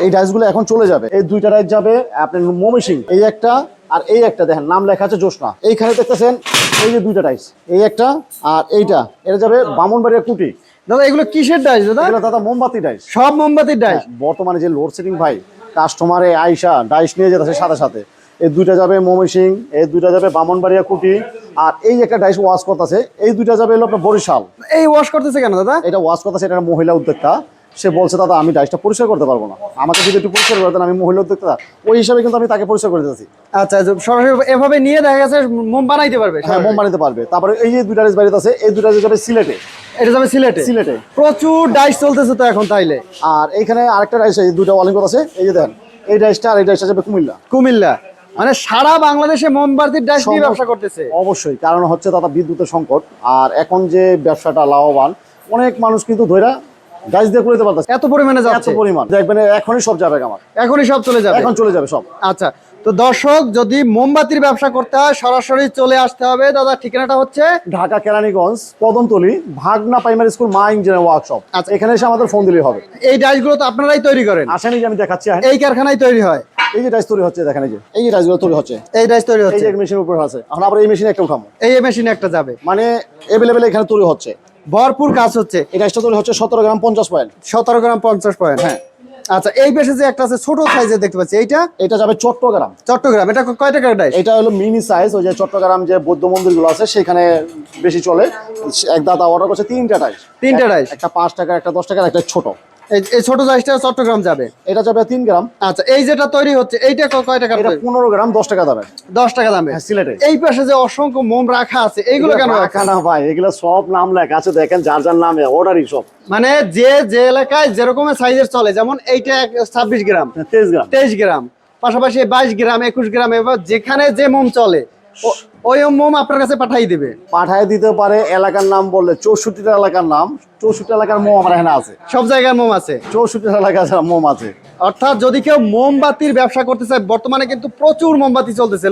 এই ডাইসগুলো এখন চলে যাবে। এই দুইটা ডাইস যাবে আপনার ময়মনসিংহ, এই একটা আর এই একটা, দেখেন নাম লেখা আছে জোসনা। এইখানে দেখতেছেন এই যে দুইটা ডাইস, এই একটা আর এইটা, এটা যাবে ব্রাহ্মণবাড়িয়া কুটি। দাদা এগুলো কিসের ডাইস দাদা? এগুলো দাদা মোমবাতি ডাইস। সব মোমবাতির ডাইস। বর্তমানে যে লোডশেডিং ভাই, কাস্টমারে আইসা ডাইস নিয়ে যেতেছে সাথে সাথে। এই দুইটা যাবে ময়মনসিংহ, এই দুইটা যাবে ব্রাহ্মণবাড়িয়া কুটি, আর এই একটা ডাইস ওয়াশ করতেছে, এই দুইটা যাবে হলো আপনার বরিশাল। এই ওয়াশ করতেছে কেন দাদা? এটা ওয়াশ করতেছে, এটা একটা মহিলা উদ্যোক্তা। সে বলছে দাদা আমি ডাইসটা পরিষ্কার করতে পারবো না, আমাকে যদি একটু পরিষ্কার করে দেন, আমি মহিলা উদ্যোক্তা, ওই হিসাবে কিন্তু আমি তাকে পরিষ্কার করে দিতেছি। আচ্ছা, সরাসরি এভাবে নিয়ে দেখা গেছে মোম বানাইতে পারবে। হ্যাঁ, মোম বানাতে পারবে। তারপরে এই যে দুইটা ডাইস বাড়িতে আছে, এই দুইটা যাবে সিলেটে। এটা যাবে সিলেটে। সিলেটে প্রচুর ডাইস চলতেছে তো এখন তাইলে। আর এইখানে আরেকটা ডাইস, এই দুইটা ওয়ালিং আছে, এই যে দেখেন এই ডাইসটা আর এই ডাইসটা যাবে কুমিল্লা। কুমিল্লা মানে সারা বাংলাদেশে মোমবাতির ডাইস নিয়ে ব্যবসা করতেছে। অবশ্যই, কারণ হচ্ছে দাদা বিদ্যুতের সংকট, আর এখন যে ব্যবসাটা লাভবান, অনেক মানুষ কিন্তু ধইরা ডাইস দিয়ে করতে পারতেছে। এত পরিমাণে যাচ্ছে, এত পরিমাণ দেখবেন এখনই সব যাবে আমার, এখনই সব চলে যাবে, এখন চলে যাবে সব। আচ্ছা, তো দর্শক যদি মোমবাতির ব্যবসা করতে হয় সরাসরি চলে আসতে হবে। দাদা ঠিকানাটা হচ্ছে ঢাকা কেরানীগঞ্জ কদমতলী ভাগনা প্রাইমারি স্কুল মা ইঞ্জিনিয়ার ওয়ার্কশপ। আচ্ছা, এখানে এসে আমাদের ফোন দিলেই হবে। এই ডাইসগুলো তো আপনারাই তৈরি করেন? আসেনি যে আমি দেখাচ্ছি, এই কারখানায় তৈরি হয়। এই যে ডাইস তৈরি হচ্ছে দেখেন, এই যে ডাইসগুলো তৈরি হচ্ছে, এই ডাইস তৈরি এই হচ্ছে, যে মেশিনের উপর আছে। এখন আবার এই মেশিনে একটা উঠাবো, এই মেশিনে একটা যাবে, মানে এভেলেবেল এখানে তৈরি হচ্ছে, ভরপুর কাজ হচ্ছে। এই ডাইসটা তৈরি হচ্ছে 17 গ্রাম 50 পয়েন্ট। 17 গ্রাম 50 পয়েন্ট। হ্যাঁ। আচ্ছা, এই পাশে যে একটা আছে ছোট সাইজের দেখতে পাচ্ছি, এটা যাবে চট্টগ্রাম। চট্টগ্রাম। এটা কয় টাকার ডাইস? এটা হলো মিনি সাইজ, ওই যে চট্টগ্রাম যে বৌদ্ধ মন্দিরগুলো আছে সেখানে বেশি চলে। এক দাদা অর্ডার করছে 3টা ডাইস। 3টা ডাইস, একটা 5 টাকা, একটা 10 টাকা, একটা ছোট। এই ছোট ডাইসটা চট্টগ্রাম যাবে। এটা যাবে 3 গ্রাম। আচ্ছা, এই যেটা তৈরি হচ্ছে এইটা কয় টাকা? এটা 15 গ্রাম 10 টাকা দামে। 10 টাকা দামে। হ্যাঁ, সিলেটে। এই পাশে যে অসংখ্য মোম রাখা আছে এইগুলো কেন রাখা? না ভাই, এগুলো সব নাম লেখা আছে, দেখেন যার যার নামে অর্ডারই সব। মানে যে এলাকায় যেরকমের সাইজের চলে, যেমন এইটা 26 গ্রাম, 23 গ্রাম, 23 গ্রাম, পাশাপাশি 22 গ্রাম, 21 গ্রাম, এবার যেখানে যে মোম চলে ওই মোম আপনার কাছে পাঠাই দিবে। পাঠায় দিতে পারে। এলাকার নাম বললে 64টা এলাকার নাম, 64 এলাকার মোম আমার এখানে আছে। সব জায়গায় মোম আছে, 64 এলাকার মোম আছে। অর্থাৎ যদি কেউ মোমবাতির ব্যবসা করতে চায়, বর্তমানে কিন্তু প্রচুর মোমবাতি চলতেছে।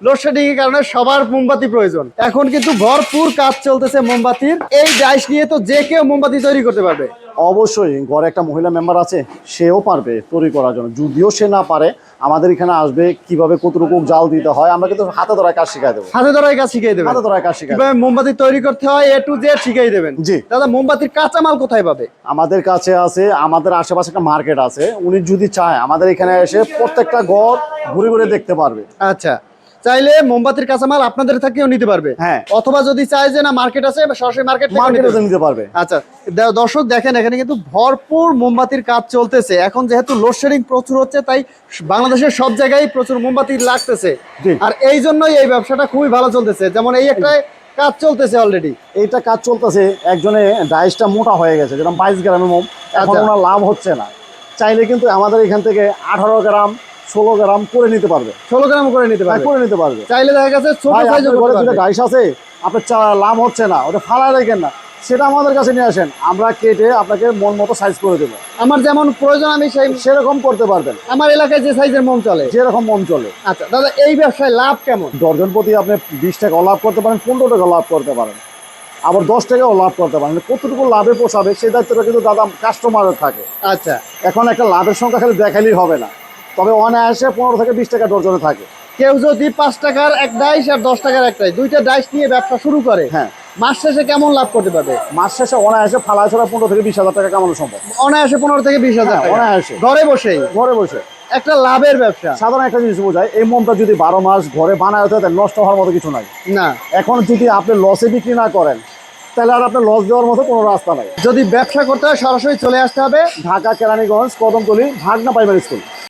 লোডশেডিং এর কারণে সবার মোমবাতি প্রয়োজন। এখন কিন্তু ভরপুর কাজ চলতেছে মোমবাতির। এই ডাইস নিয়ে তো যে কেউ মোমবাতি তৈরি করতে পারবে। অবশ্যই, ঘরে একটা মহিলা মেম্বার আছে, সেও পারবে তৈরি করার জন্য। যদিও সে না পারে, আমাদের এখানে আসবে, কিভাবে কতটুকু জাল দিতে হয় আমরা কিন্তু হাতে ধরায় কাজ শিখাই দেবো। হাতে ধরাই কাজ শিখিয়ে দেবেন? হাতে ধরায় কাজ শিখাই কিভাবে মোমবাতি তৈরি করতে হয় A to Z শিখিয়ে দেবেন? জি। দাদা মোমবাতির কাঁচামাল কোথায় পাবে? আমাদের কাছে আছে, আমাদের আশেপাশে একটা মার্কেট আছে। উনি যদি চায় আমাদের এখানে এসে প্রত্যেকটা ঘর ঘুরে ঘুরে দেখতে পারবে। আচ্ছা, চাইলে মোমবাতির কাঁচামাল আপনাদের থেকেও নিতে পারবে। হ্যাঁ। অথবা যদি চায় যে না মার্কেট আছে, সরাসরি মার্কেটে নিতে পারবে। আচ্ছা, দর্শক দেখেন এখানে কিন্তু ভরপুর মোমবাতির কাজ চলতেছে। এখন যেহেতু লোডশেডিং প্রচুর হচ্ছে, তাই বাংলাদেশের সব জায়গায় প্রচুর মোমবাতি লাগতেছে। আর এই জন্যই এই ব্যবসাটা খুবই ভালো চলতেছে। যেমন এই একটা কাজ চলতেছে অলরেডি, এইটা কাজ চলতেছে। একজনে ডাইসটা মোটা হয়ে গেছে, যেরকম 22 গ্রামের মোম, এখন ওনার লাভ হচ্ছে না। চাইলে কিন্তু আমাদের এখান থেকে 18 গ্রাম 16 গ্রাম করে নিতে পারবে। 16 গ্রাম করে নিতে পারবে। চাইলে দেখা গেছে ছোট সাইজের ডাইস আছে, আপনার লাভ হচ্ছে না, ওটা ফালায় রাখেন না, সেটা আমাদের কাছে নিয়ে আসেন, আমরা কেটে আপনাকে মন মতো সাইজ করে দেবো। আমার যেমন প্রয়োজন আমি সেরকম করতে পারবেন। আমার এলাকায় যে সাইজের মোম চলে, যেরকম মন চলে। আচ্ছা দাদা, এই ব্যবসায় লাভ কেমন? ডর্জন প্রতি আপনি 20 টাকা লাভ করতে পারেন, 15 টাকা লাভ করতে পারেন, আবার 10 টাকাও লাভ করতে পারেন। কতটুকু লাভে পোষাবে সেই দায়িত্বটা কিন্তু দাদা কাস্টমারের থাকে। আচ্ছা, এখন একটা লাভের সংখ্যা খালি দেখালেই হবে না, তবে অনায়াসে 15 থেকে 20 টাকা ডর্জনে থাকে। কেউ যদি 5 টাকার এক ডাইস আর 10 টাকার এক ডাইস, দুইটা ডাইস নিয়ে ব্যবসা শুরু করে, হ্যাঁ, মাস শেষে কেমন লাভ করতে পারবে? মাস শেষে অনায়াসে ফালায় ছড়া 15 থেকে 20 হাজার টাকা কামানো সম্ভব। অনায়াসে 15 থেকে 20 হাজার টাকা অনায়াসে, ঘরে বসে একটা লাভের ব্যবসা। সাধারণ একটা জিনিস বোঝায়, এই মোমটা যদি 12 মাস ঘরে বানায় হতে নষ্ট হওয়ার মতো কিছু নাই না। এখন যদি আপনি লসে বিক্রি না করেন, তাহলে আর আপনার লস দেওয়ার মতো কোনো রাস্তা নাই। যদি ব্যবসা করতে হয় সরাসরি চলে আসতে হবে ঢাকা কেরানীগঞ্জ কদমতলী ভাগনা প্রাইমারি স্কুল।